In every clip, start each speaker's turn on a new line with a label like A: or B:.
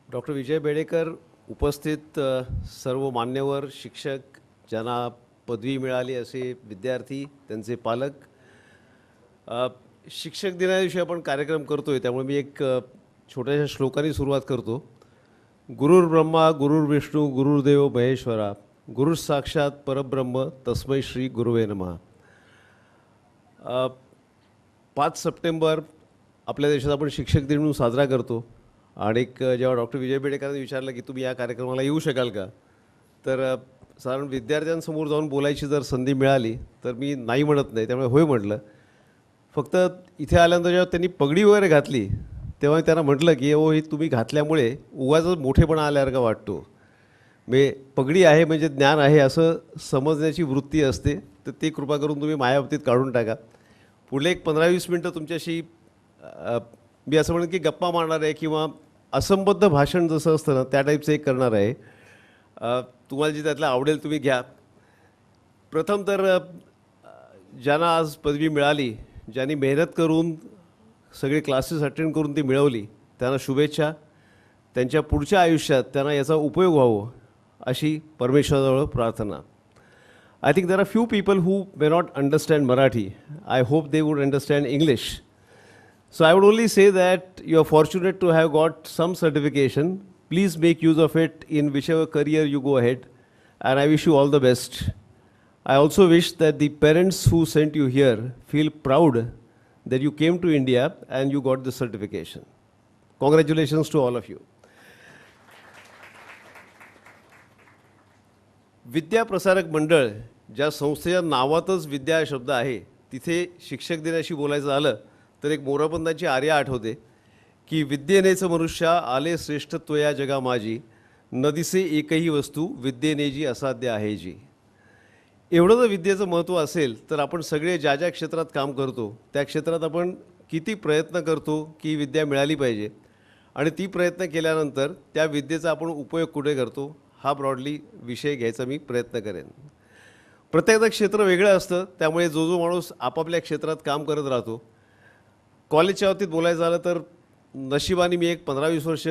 A: Doctor विजय बेडेकर, उपस्थित सर्व मान्यवर शिक्षक, ज्यांना पदवी मिळाली असे विद्यार्थी, त्यांचे पालक. अ, शिक्षक दिनादिवशी आपण कार्यक्रम करतो आहे, त्यामुळे मी एक छोट्याशा श्लोकाने सुरुवात करतो. गुरुर्ब्रह्मा गुरुर्विष्णू गुरुर्देव महेश्वरा, गुरुः साक्षात परब्रह्म तस्मै श्री गुरुवे नमः. 5 सप्टेंबर आपल्या देशात आपण शिक्षक दिन म्हणून साजरा करतो. आणि जेव्हा डॉक्टर विजय बेडेकरांनी विचारलं की तुम्ही या कार्यक्रमाला येऊ शकाल का, तर साधारण विद्यार्थ्यांसमोर जाऊन बोलायची जर संधी मिळाली तर मी नाही म्हणत नाही, त्यामुळे होय म्हटलं. फक्त इथे आल्यानंतर जेव्हा त्यांनी पगडी वगैरे घातली तेव्हा त्यांना म्हटलं की हो, ही तुम्ही घातल्यामुळे उगाचच मोठेपणा आल्यासारखा वाटतो. म्हणजे पगडी आहे म्हणजे ज्ञान आहे असं समजण्याची वृत्ती असते, तर ती कृपा करून तुम्ही माझ्याबाबतीत काढून टाका. पुढले एक 15-20 मिनटं तुमच्याशी मी असं म्हणेन की गप्पा मारणार आहे किंवा असंबद्ध भाषण जसं असतं ना त्या टाईपचं एक करणार आहे. तुम्हाला जे त्यातलं आवडेल तुम्ही घ्या. प्रथम तर ज्यांना आज पदवी मिळाली, ज्यांनी मेहनत करून सगळे क्लासेस अटेंड करून ती मिळवली, त्यांना शुभेच्छा. त्यांच्या पुढच्या आयुष्यात त्यांना याचा उपयोग व्हावं अशी परमेश्वराजवळ प्रार्थना. I think there are few people who may not understand Marathi. I hope they would understand English. So I would only say that you are fortunate to have got some certification. Please make use of it in whichever career you go ahead, and I wish you all the best. I also wish that the parents who sent you here feel proud that you came to India and you got this certification. Congratulations to all of you. Vidya Prasarak Mandal, ज्या संस्थेच्या नावातच विद्या शब्द आहे, तिथे शिक्षक दिनाशी बोलायचं झालं तर एक मोरपंतांची आर्या आठवते की विद्येनेच मनुष्या आले श्रेष्ठत्व या जगा माझी, न दिसे एकही वस्तू विद्येने जी असाध्य आहे जी. एवढं जर विद्येचं महत्त्व असेल तर आपण सगळे ज्या ज्या क्षेत्रात काम करतो त्या क्षेत्रात आपण किती प्रयत्न करतो की विद्या मिळाली पाहिजे, आणि ती प्रयत्न केल्यानंतर त्या विद्येचा आपण उपयोग कुठे करतो, हा ब्रॉडली विषय घ्यायचा मी प्रयत्न करेन. प्रत्येकाचं क्षेत्र वेगळं असतं, त्यामुळे जो जो माणूस आपापल्या क्षेत्रात काम करत राहतो. कॉलेजच्या बाबतीत बोलायचं झालं तर नशिबाने मी एक 15-20 वर्ष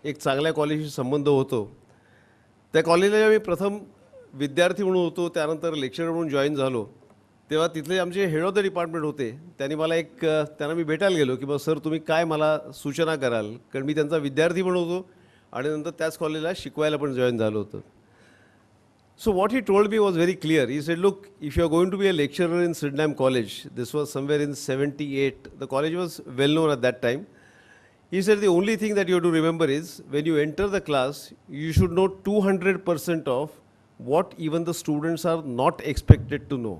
A: एक चांगल्या कॉलेजशी संबंध होतो. त्या कॉलेजला जेव्हा मी प्रथम विद्यार्थी म्हणून होतो, त्यानंतर लेक्चरर म्हणून जॉईन झालो, तेव्हा तिथले आमचे हेड ऑफ द डिपार्टमेंट होते. त्यांनी मला त्यांना मी भेटायला गेलो की बस सर तुम्ही काय मला सूचना कराल, कारण मी त्यांचा विद्यार्थी पण होतो आणि नंतर त्याच कॉलेजला शिकवायला पण जॉईन झालो होतो. So what he told me was very clear. He said, look, if you are going to be a lecturer in Sydenham College, this was somewhere in 78, the college was well known at that time. He said the only thing that you have to remember is when you enter the class, you should know 200% of what even the students are not expected to know.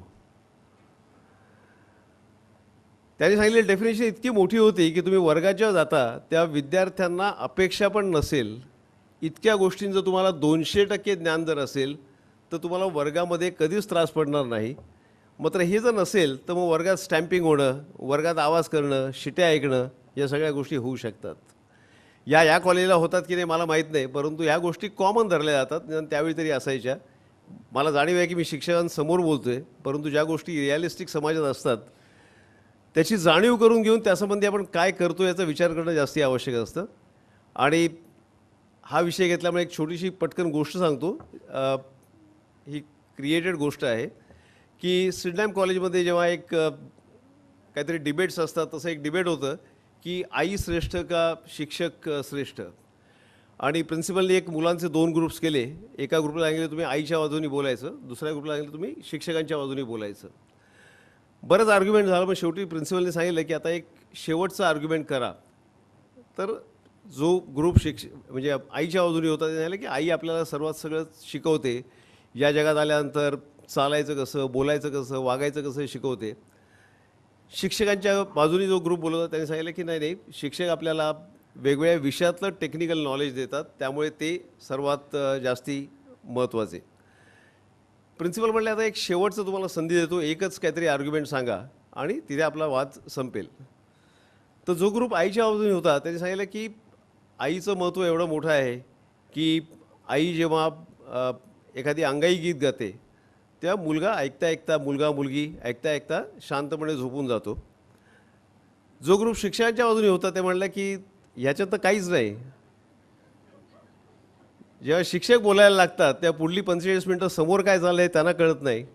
A: त्यांनी सांगितलेली definition इतकी मोठी होती की तुम्ही वर्गात जेव्हा जाता त्या विद्यार्थ्यांना अपेक्षा पण नसेल इतक्या गोष्टींचं तुम्हाला 200% ज्ञान जर असेल तर तुम्हाला वर्गामध्ये कधीच त्रास पडणार नाही. मात्र हे जर नसेल तर मग वर्गात स्टॅम्पिंग होणं, वर्गात आवाज करणं, शिट्या ऐकणं, या सगळ्या गोष्टी होऊ शकतात. या कॉलेजला होतात की नाही मला माहीत नाही, परंतु ह्या गोष्टी कॉमन धरल्या जातात, निदान त्यावेळी तरी असायच्या. मला जाणीव आहे की मी शिक्षकांसमोर बोलतो आहे, परंतु ज्या गोष्टी रिॲलिस्टिक समाजात असतात त्याची जाणीव करून घेऊन त्यासंबंधी आपण काय करतो याचा विचार करणं जास्ती आवश्यक असतं. आणि हा विषय घेतल्यामुळे एक छोटीशी पटकन गोष्ट सांगतो. ही क्रिएटेड गोष्ट आहे की सिडनॅम कॉलेजमध्ये जेव्हा एक काहीतरी डिबेट्स असतात, तसं एक डिबेट होतं की आई श्रेष्ठ का शिक्षक श्रेष्ठ. आणि प्रिन्सिपलने एक मुलांचे 2 ग्रुप्स केले. एका ग्रुपला सांगितलं तुम्ही आईच्या बाजूनी बोलायचं, दुसऱ्या ग्रुपला सांगितलं तुम्ही शिक्षकांच्या बाजूनी बोलायचं. बरंच आर्ग्युमेंट झालं, पण शेवटी प्रिन्सिपलने सांगितलं की आता एक शेवटचं आर्ग्युमेंट करा. तर जो ग्रुप म्हणजे आईच्या बाजूनी होता, ते सांगितलं की आई आपल्याला सगळं शिकवते, या जगात आल्यानंतर चालायचं कसं, बोलायचं कसं, वागायचं कसं शिकवते. शिक्षकांच्या बाजूनी जो ग्रुप बोलत होता त्यांनी सांगितलं की नाही, शिक्षक आपल्याला वेगवेगळ्या विषयातलं टेक्निकल नॉलेज देतात, त्यामुळे ते सर्वात जास्ती महत्त्वाचे. प्रिन्सिपल म्हटले आता एक शेवटचं तुम्हाला संधी देतो, एकच काहीतरी आर्ग्युमेंट सांगा आणि तिथे आपला वाद संपेल. तर जो ग्रुप आईच्या बाजूने होता त्यांनी सांगितलं की आईचं महत्त्व एवढं मोठं आहे की आई जेव्हा एखादी अंगाई गीत गाते तेव्हा मुलगा ऐकता ऐकता, मुलगा मुलगी ऐकता ऐकता शांतपणे झोपून जातो. जो ग्रुप शिक्षकांच्या बाजूने होता ते म्हणलं की ह्याच्यात तर काहीच नाही. जेव्हा शिक्षक बोलायला लागतात त्या पुढली 45 मिनटं समोर काय चाललं आहे त्यांना कळत नाही.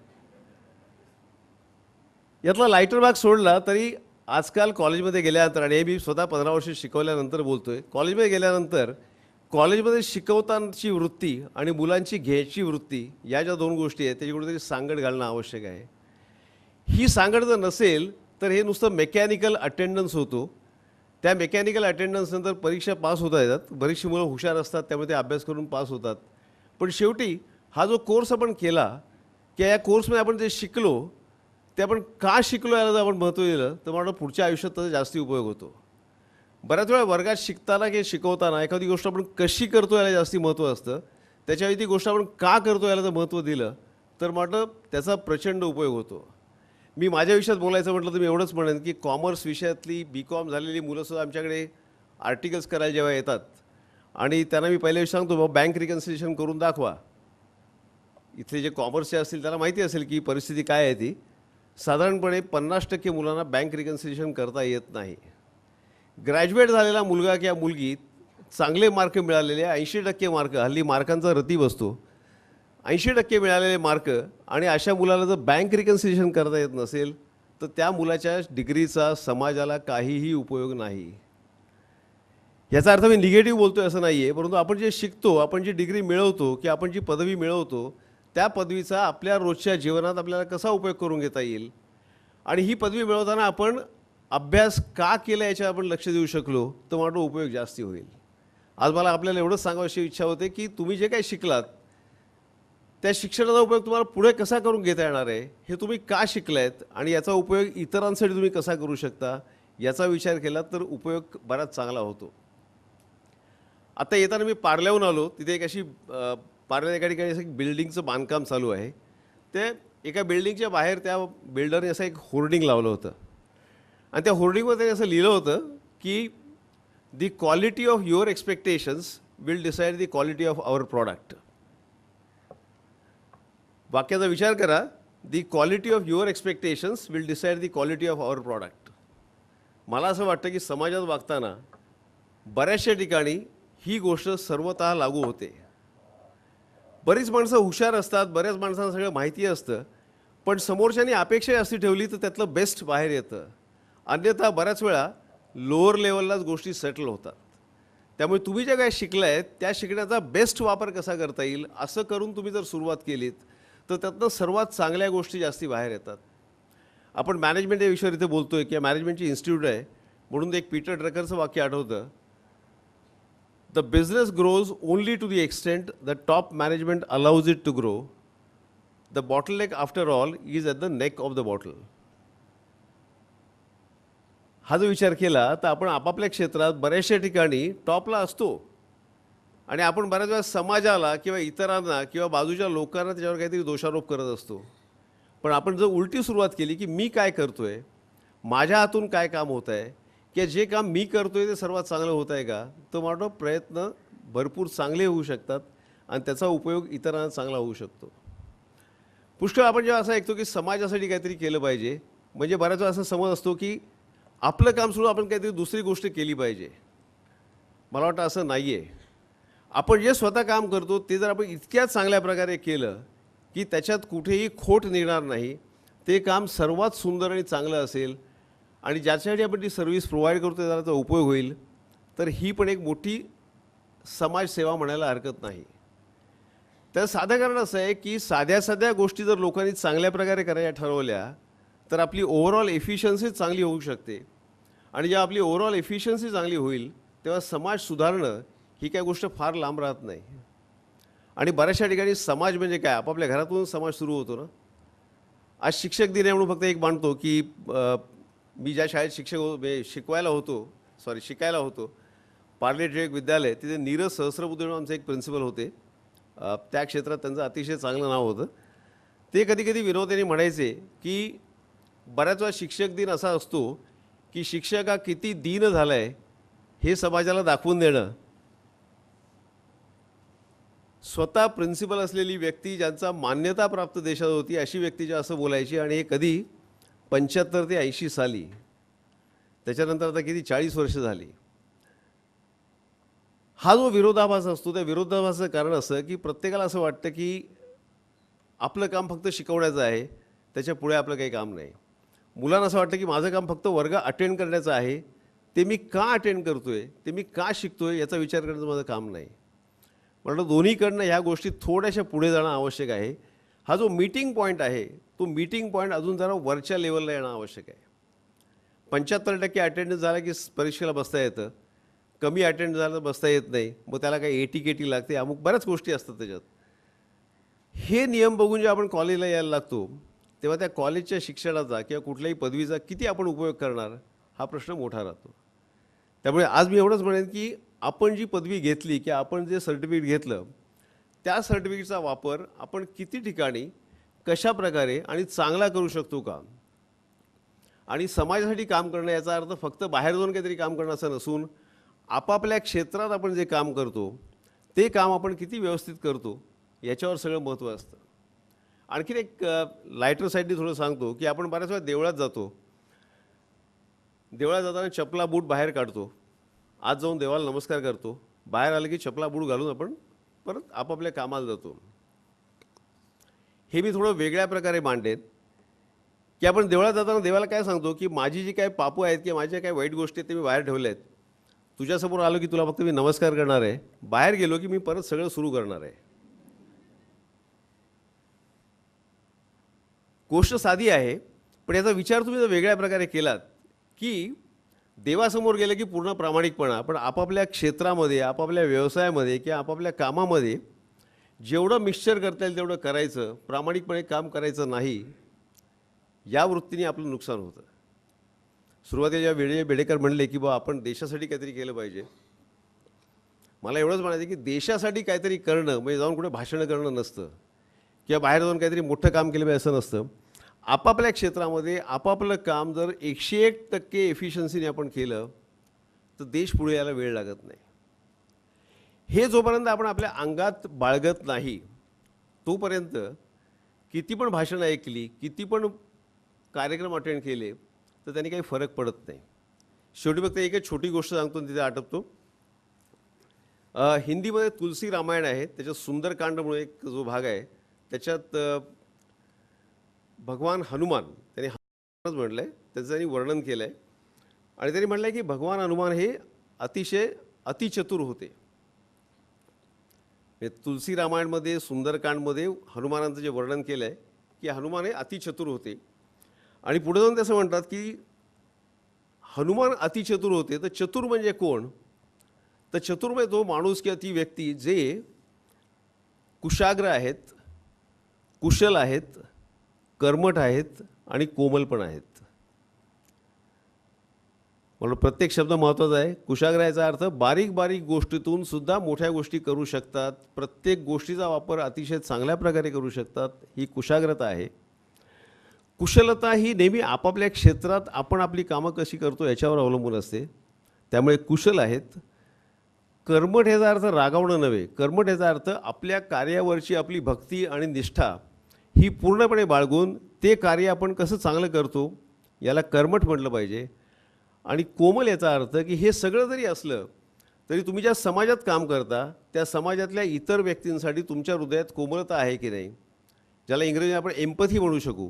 A: यातला लाईटर भाग सोडला तरी आजकाल कॉलेजमध्ये गेल्यानंतर, आणि हे मी स्वतः 15 वर्ष शिकवल्यानंतर बोलतोय, कॉलेजमध्ये गेल्यानंतर कॉलेजमध्ये शिकवतानाची वृत्ती आणि मुलांची घ्यायची वृत्ती, या ज्या दोन गोष्टी आहेत त्याची कुठेतरी सांगड घालणं आवश्यक आहे. ही सांगड जर नसेल तर हे नुसतं मेकॅनिकल अटेंडन्स होतो. त्या मेकॅनिकल अटेंडन्सनंतर परीक्षा पास होता येतात. बरीचशी मुलं हुशार असतात त्यामुळे ते अभ्यास करून पास होतात. पण शेवटी हा जो कोर्स आपण केला की या कोर्समध्ये आपण जे शिकलो ते आपण का शिकलो याला जर आपण महत्त्व दिलं तर मला पुढच्या आयुष्यात त्याचा जास्ती उपयोग होतो. बऱ्याच वेळा वर्गात शिकताना किंवा शिकवताना एखादी गोष्ट आपण कशी करतो याला जास्ती महत्त्व असतं. त्याच्यावेळी ती गोष्ट आपण का करतो याला जर महत्त्व दिलं तर म्हटलं त्याचा प्रचंड उपयोग होतो. मी माझ्या विषयात बोलायचं म्हटलं तर मी एवढंच म्हणेन की कॉमर्स विषयातली BCom झालेली मुलंसुद्धा आमच्याकडे आर्टिकल्स करायला जेव्हा येतात आणि त्यांना मी पहिल्या दिवशी सांगतो बाबा बँक रिकन्सिलेशन करून दाखवा. इथले जे कॉमर्सचे असतील त्यांना माहिती असेल की परिस्थिती काय आहे ती. साधारणपणे 50% मुलांना बँक रिकन्सिलेशन करता येत नाही. ग्रॅज्युएट झालेला मुलगा किंवा मुलगी, चांगले मार्क मिळालेले 80% मार्क, हल्ली मार्कांचा रती बसतो, 80% मिळालेले मार्क, आणि अशा मुलाला जर बँक रिकन्सिलेशन करता येत नसेल तर त्या मुलाच्या डिग्रीचा समाजाला काहीही उपयोग नाही. याचा अर्थ मी निगेटिव्ह बोलतोय असं नाही आहे, परंतु आपण जे शिकतो, आपण जी डिग्री मिळवतो की आपण जी पदवी मिळवतो त्या पदवीचा आपल्या रोजच्या जीवनात आपल्याला कसा उपयोग करून घेता येईल, आणि ही पदवी मिळवताना आपण अभ्यास का केला याच्यावर आपण लक्ष देऊ शकलो तर माझा उपयोग जास्ती होईल. आज मला आपल्याला एवढंच सांगायची इच्छा होते की तुम्ही जे काही शिकलात त्या शिक्षणाचा उपयोग तुम्हाला पुढे कसा करून घेता येणार आहे, हे तुम्ही का शिकलायत आणि याचा उपयोग इतरांसाठी तुम्ही कसा करू शकता याचा विचार केला तर उपयोग बराच चांगला होतो. आता येताना मी पार्ल्याहून आलो. तिथे एक अशी पार्ल्यात एका ठिकाणी असं एक बिल्डिंगचं बांधकाम चालू आहे. ते एका बिल्डिंगच्या बाहेर त्या बिल्डरने असं एक होर्डिंग लावलं होतं आणि त्या होर्डिंगमध्ये असं लिहिलं होतं की the quality of your expectations will decide the quality of our product. वाक्याचा विचार करा. The quality of your expectations will decide the quality of our product. मला असं वाटतं की समाजात वागताना बऱ्याचशा ठिकाणी ही गोष्ट सर्वतः लागू होते. बरीच माणसं हुशार असतात, बऱ्याच माणसांना सगळं माहिती असतं, पण समोरच्यानी अपेक्षा जास्ती ठेवली तर त्यातलं बेस्ट बाहेर येतं. अन्यथा बऱ्याच वेळा लोअर लेवललाच गोष्टी सेटल होतात. त्यामुळे तुम्ही जे काय शिकलाय त्या शिकण्याचा बेस्ट वापर कसा करता येईल असं करून तुम्ही जर सुरुवात केलीत तर त्यातनं सर्वात चांगल्या गोष्टी जास्ती बाहेर येतात. आपण मॅनेजमेंट या विषयावर इथे बोलतोय की मॅनेजमेंटची इन्स्टिट्यूट आहे म्हणून एक पीटर ड्रकरचं वाक्य आठवतं. The business grows only to the extent the top management allows it to grow. The bottleneck after all is at the neck of the bottle. हा जो विचार केला तर आपण आपापल्या क्षेत्रात बऱ्याचशा ठिकाणी टॉपला असतो आणि आपण बऱ्याच वेळा समाजाला किंवा इतरांना किंवा बाजूच्या लोकांना त्याच्यावर काहीतरी दोषारोप करत असतो. पण आपण जर उलटी सुरुवात केली की मी काय करतोय, माझ्या हातून काय काम होत आहे, की जे काम मी करतोय ते सर्वात चांगलं होत आहे का, तर माझा प्रयत्न भरपूर चांगले होऊ शकतात आणि त्याचा उपयोग इतरांना चांगला होऊ शकतो. पुष्कळ आपण जेव्हा असं ऐकतो की समाजासाठी काहीतरी केलं पाहिजे, म्हणजे बऱ्याच वेळा असा समज असतो की आपलं काम सोडून आपण काहीतरी दुसरी गोष्ट केली पाहिजे. मला वाटतं असं नाही आहे. आपण जे स्वतः काम करतो ते जर आपण इतक्या चांगल्या प्रकारे केलं की त्याच्यात कुठेही खोट निघणार नाही, ते काम सर्वात सुंदर आणि चांगलं असेल आणि ज्याच्यासाठी आपण ती सर्व्हिस प्रोव्हाइड करतो त्याचा उपयोग होईल, तर ही पण एक मोठी समाजसेवा म्हणायला हरकत नाही. तर साधं कारण असं आहे की साध्या साध्या गोष्टी जर लोकांनी चांगल्या प्रकारे करायला ठरवल्या तर आपली ओव्हरऑल एफिशियन्सी चांगली होऊ शकते आणि जेव्हा आपली ओव्हरऑल एफिशियन्सी चांगली होईल तेव्हा समाज सुधारणं ही काय गोष्ट फार लांब राहत नाही. आणि बऱ्याचशा ठिकाणी समाज म्हणजे काय, आपापल्या घरातून समाज सुरू होतो ना. आज शिक्षक दिन आहे म्हणून फक्त एक मानतो की मी ज्या शाळेत शिकायला होतो पार्लेट एक विद्यालय, तिथे नीरज सहस्रबुद्धे म्हणून आमचे एक प्रिन्सिपल होते. त्या क्षेत्रात त्यांचं अतिशय चांगलं नाव होतं. ते कधी कधी विनोदाने म्हणायचे की बऱ्याच वेळा शिक्षक दिन असा असतो की शिक्षक हा किती दीन झाला आहे हे समाजाला दाखवून देणं. स्वतः प्रिन्सिपल असलेली व्यक्ती ज्यांचा मान्यता प्राप्त देशात होती अशी व्यक्ती जेव्हा असं बोलायची, आणि हे कधी 75 ते 80 साली, त्याच्यानंतर आता किती 40 वर्ष झाली. हा जो विरोधाभास असतो त्या विरोधाभासाचं कारण असं की प्रत्येकाला असं वाटतं की आपलं काम फक्त शिकवण्याचं आहे, त्याच्या पुढे आपलं काही काम नाही. मुलांना असं वाटतं की माझं काम फक्त वर्ग अटेंड करण्याचं आहे, ते मी का अटेंड करतोय, ते मी का शिकतोय याचा विचार करण्याचं माझं काम नाही. म्हटलं दोन्हीकडनं ह्या गोष्टी थोड्याशा पुढे जाणं आवश्यक आहे. हा जो मीटिंग पॉईंट आहे तो मीटिंग पॉईंट अजून जरा वरच्या लेवलला येणं आवश्यक आहे. 75% अटेंडन्स झाला की परीक्षेला बसता येतं, कमी अटेंड झालं तर बसता येत नाही, मग त्याला काही AT-KT लागते, अमुक बऱ्याच गोष्टी असतात त्याच्यात. हे नियम बघून जेव्हा आपण कॉलेजला यायला लागतो तेव्हा त्या कॉलेजच्या शिक्षणाचा किंवा कुठल्याही पदवीचा किती आपण उपयोग करणार हा प्रश्न मोठा राहतो. त्यामुळे आज मी एवढंच म्हणेन की आपण जी पदवी घेतली किंवा आपण जे सर्टिफिकेट घेतलं त्या सर्टिफिकेटचा वापर आपण किती ठिकाणी कशा प्रकारे आणि चांगला करू शकतो का. आणि समाजासाठी काम करणं याचा अर्थ फक्त बाहेर जाऊन काहीतरी काम करणं असं नसून आपापल्या क्षेत्रात आपण जे काम करतो ते काम आपण किती व्यवस्थित करतो याच्यावर सगळं महत्त्व असतं. आणखीन एक लायटर साईडनी थोडं सांगतो की आपण बऱ्याच वेळा देवळात जातो, देवळात जाताना चपला बूट बाहेर काढतो, आज जाऊन देवाला नमस्कार करतो, बाहेर आलं की चपला बूट घालून आपण परत आपापल्या कामाला जातो. हे मी थोडं वेगळ्या प्रकारे मांडेन की आपण देवळात जाताना देवाला काय सांगतो की माझी जी काय पापं आहेत किंवा माझ्या काय वाईट गोष्टी आहेत ते मी बाहेर ठेवले आहेत, तुझ्यासमोर आलो की तुला फक्त मी नमस्कार करणार आहे, बाहेर गेलो की मी परत सगळं सुरू करणार आहे. गोष्ट साधी आहे, पण याचा विचार तुम्ही जर वेगळ्या प्रकारे केलात की देवासमोर गेलं की पूर्ण प्रामाणिकपणा, पण आपापल्या क्षेत्रामध्ये आपापल्या व्यवसायामध्ये किंवा आपापल्या कामामध्ये जेवढं मिक्सचर करता येईल तेवढं करायचं, प्रामाणिकपणे काम करायचं नाही, या वृत्तीने आपलं नुकसान होतं. सुरुवातीला वेळे बेडेकर म्हणले की बा आपण देशासाठी काहीतरी केलं पाहिजे, मला एवढंच म्हणायचं की देशासाठी काहीतरी करणं म्हणजे जाऊन कुठे भाषणं करणं नसतं किंवा बाहेर जाऊन काहीतरी मोठं काम केलं पाहिजे असं नसतं. आपापल्या क्षेत्रामध्ये आपापलं काम जर 101% एफिशियन्सीने आपण केलं तर देश पुढे यायला वेळ लागत नाही. हे जोपर्यंत आपण आपल्या अंगात बाळगत नाही तोपर्यंत किती पण भाषणं ऐकली, किती पण कार्यक्रम अटेंड केले तर त्यांनी काही फरक पडत नाही. शेवटी फक्त एक छोटी गोष्ट सांगतो तिथे आटपतो. हिंदीमध्ये तुलसी रामायण आहे, त्याच्यात सुंदरकांड म्हणून एक जो भाग आहे त्याच्यात भगवान हनुमान त्यांनी हनुमानच म्हटलं आहे, त्याचं त्यांनी वर्णन केलं आहे आणि त्यांनी म्हटलं आहे की भगवान हनुमान हे अतिशय अतिचतुर होते. तुलसी रामायणमध्ये सुंदरकांडमध्ये हनुमानांचं जे वर्णन केलं आहे की हनुमान हे अतिचतुर होते आणि पुढे जाऊन ते असं म्हणतात की हनुमान अतिचतुर होते. तर चतुर म्हणजे कोण, तर चतुर म्हणजे तो माणूस किंवा ती व्यक्ती जे कुशाग्र आहेत, कुशल आहेत, कर्मठ आहेत आणि कोमल पण आहेत. म्हणून प्रत्येक शब्द महत्त्वाचा आहे. कुशाग्र याचा अर्थ बारीक बारीक गोष्टीतून सुद्धा मोठ्या गोष्टी करू शकतात, प्रत्येक गोष्टीचा वापर अतिशय चांगल्या प्रकारे करू शकतात, ही कुशाग्रता आहे. कुशलता ही नेहमी आपापल्या क्षेत्रात आपण आपली कामं कशी करतो याच्यावर अवलंबून असते, त्यामुळे कुशल आहेत. कर्मठ याचा अर्थ रागावणं नव्हे, कर्मठ याचा अर्थ आपल्या कार्यावरची आपली भक्ती आणि निष्ठा ही पूर्णपणे बाळगून ते कार्य आपण कसं चांगलं करतो याला कर्मठ म्हटलं पाहिजे. आणि कोमल याचा अर्थ की हे सगळं जरी असलं तरी तुम्ही ज्या समाजात काम करता त्या समाजातल्या इतर व्यक्तींसाठी तुमच्या हृदयात कोमलता आहे की नाही, ज्याला इंग्रजीत आपण एम्पथी म्हणू शकू,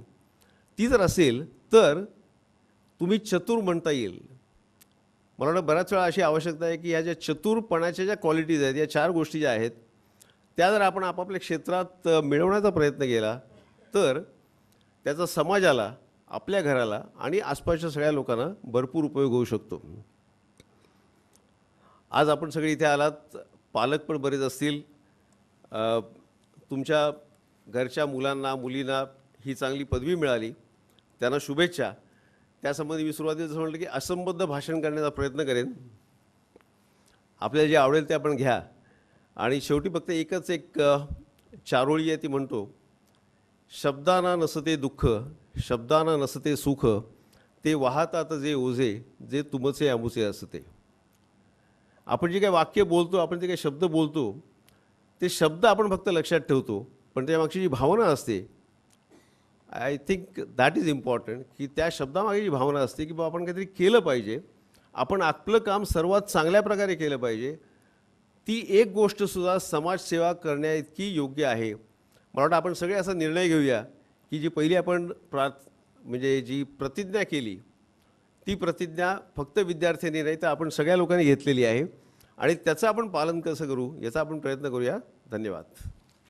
A: ती जर असेल तर तुम्ही चतुर म्हणता येईल. मला वाटतं बऱ्याच वेळा अशी आवश्यकता आहे की ह्या ज्या चतुरपणाच्या ज्या क्वालिटीज आहेत, या 4 गोष्टी ज्या आहेत त्या जर आपण आपापल्या क्षेत्रात मिळवण्याचा प्रयत्न केला तर त्याचा समाजाला, आपल्या घराला आणि आसपासच्या सगळ्या लोकांना भरपूर उपयोग होऊ शकतो. आज आपण सगळे इथे आलात, पालक पण बरेच असतील, तुमच्या घरच्या मुलांना मुलींना ही चांगली पदवी मिळाली, त्यांना शुभेच्छा. त्यासंबंधी मी सुरुवातीला जसं म्हटलं की असंबद्ध भाषण करण्याचा प्रयत्न करेन. आपल्याला जे आवडेल ते आपण घ्या आणि शेवटी फक्त एकच एक चारोळी आहे, ती म्हणतो, शब्दाना नसते दुःख, शब्दाना नसते सुख, ते वाहतात जे ओझे, जे तुमचे आमुचे असते. आपण जे काही वाक्य बोलतो, आपण जे काही शब्द बोलतो ते शब्द आपण फक्त लक्षात ठेवतो, पण त्यामागची जी भावना असते, I think that is important, की त्या शब्दामागे जी भावना असते की बाबा आपण काहीतरी केलं पाहिजे, आपण आपलं काम सर्वात चांगल्या प्रकारे केलं पाहिजे, ती एक गोष्टसुद्धा समाजसेवा करण्याइतकी योग्य आहे. मला वाटतं आपण सगळे असा निर्णय घेऊया की जी पहिली आपण म्हणजे जी प्रतिज्ञा केली ती प्रतिज्ञा फक्त विद्यार्थ्यांनी नाही तर आपण सगळ्या लोकांनी घेतलेली आहे आणि त्याचं आपण पालन कसं करू याचा आपण प्रयत्न करूया. धन्यवाद.